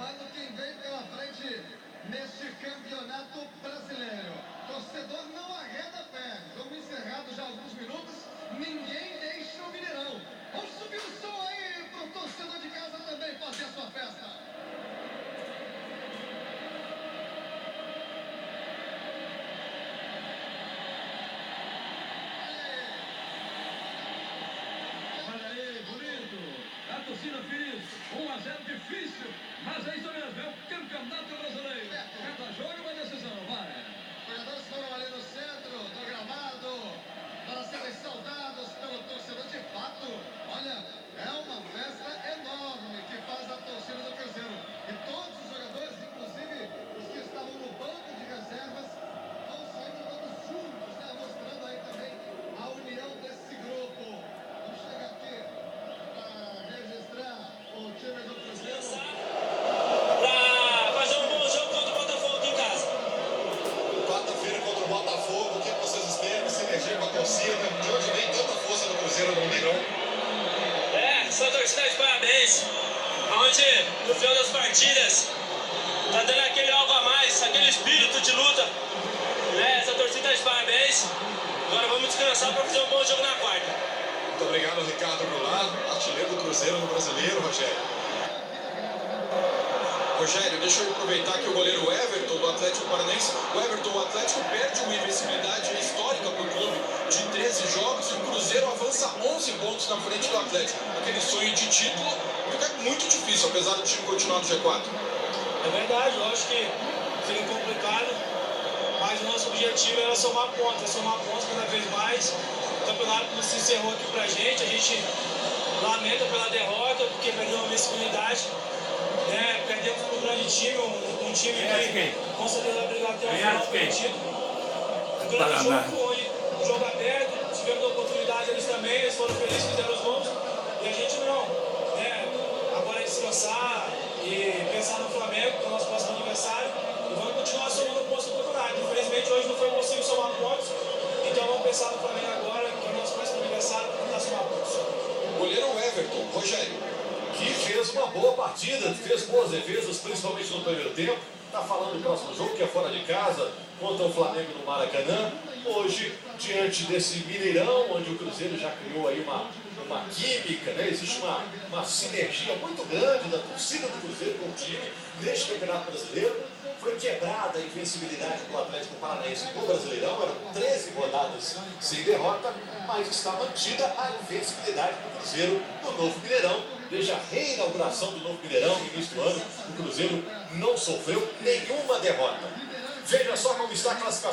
observando quem vem pela frente neste campeonato brasileiro. Torcedor não arreda pé. Estamos encerrados já há alguns minutos. Ninguém deixa o Mineirão. Vamos subir o som aí pro torcedor de casa também fazer a sua festa. A torcida feliz, 1-0 difícil, mas é isso mesmo, é o campeonato brasileiro. Cada jogo é uma decisão, vai. Os jogadores foram ali no centro do gramado para serem saudados pelo torcedor. De fato, olha, é uma festa enorme que faz a torcida do Cruzeiro. E todos os jogadores, inclusive os que estavam no banco de reservas, vão saindo todos juntos, né? Mostrando aí também a união desse grupo. Vamos chegar aqui para registrar o time do Cruzeiro. Para fazer um bom jogo contra o Botafogo aqui em casa. Quarta-feira contra o Botafogo, o que vocês esperam? Sinergia com a torcida, de onde vem tanta força do Cruzeiro no Mineirão? Essa torcida de parabéns. Onde no final das partidas tá dando aquele algo a mais, aquele espírito de luta. Essa torcida tá de parabéns. Agora vamos descansar para fazer um bom jogo na quarta. Muito obrigado, Ricardo Goulart, artilheiro do Cruzeiro no Brasileiro, Rogério. Rogério, deixa eu aproveitar que o goleiro Everton, do Atlético Paranaense, o Atlético perde uma invencibilidade histórica para o clube de 13 jogos e o Cruzeiro avança 11 pontos na frente do Atlético. Aquele sonho de título fica muito difícil, apesar do time continuar no G4. É verdade, eu acho que fica complicado, mas o nosso objetivo era somar pontos cada vez mais. O campeonato se encerrou aqui pra gente, a gente lamenta pela derrota, porque perdeu uma invencibilidade. Perdemos para um grande time, um time que com certeza vai brigar até o final do título. Um grande jogo, onde o jogo aberto, tivemos a oportunidade eles também, eles foram felizes, fizeram os gols. E a gente não. Agora é descansar e pensar no Flamengo, que é o nosso próximo adversário, e vamos continuar somando pontos no campeonato. Infelizmente hoje não foi possível somar pontos, então vamos pensar no Flamengo agora, que é o nosso próximo adversário, para tentar somar pontos. Goleiro Everton, Rogério. Que fez uma boa partida, fez boas defesas, principalmente no primeiro tempo. Está falando do próximo jogo, que é fora de casa, contra o Flamengo no Maracanã. Hoje, diante desse Mineirão, onde o Cruzeiro já criou aí uma química, né? Existe uma sinergia muito grande da torcida do Cruzeiro com o time neste Campeonato Brasileiro. Foi quebrada a invencibilidade do Atlético Paranaense no Brasileirão, eram 13 rodadas sem derrota, mas está mantida a invencibilidade do Cruzeiro no novo Mineirão. Desde a reinauguração do novo Mineirão, no início do ano, o Cruzeiro não sofreu nenhuma derrota. Veja só como está a classificação.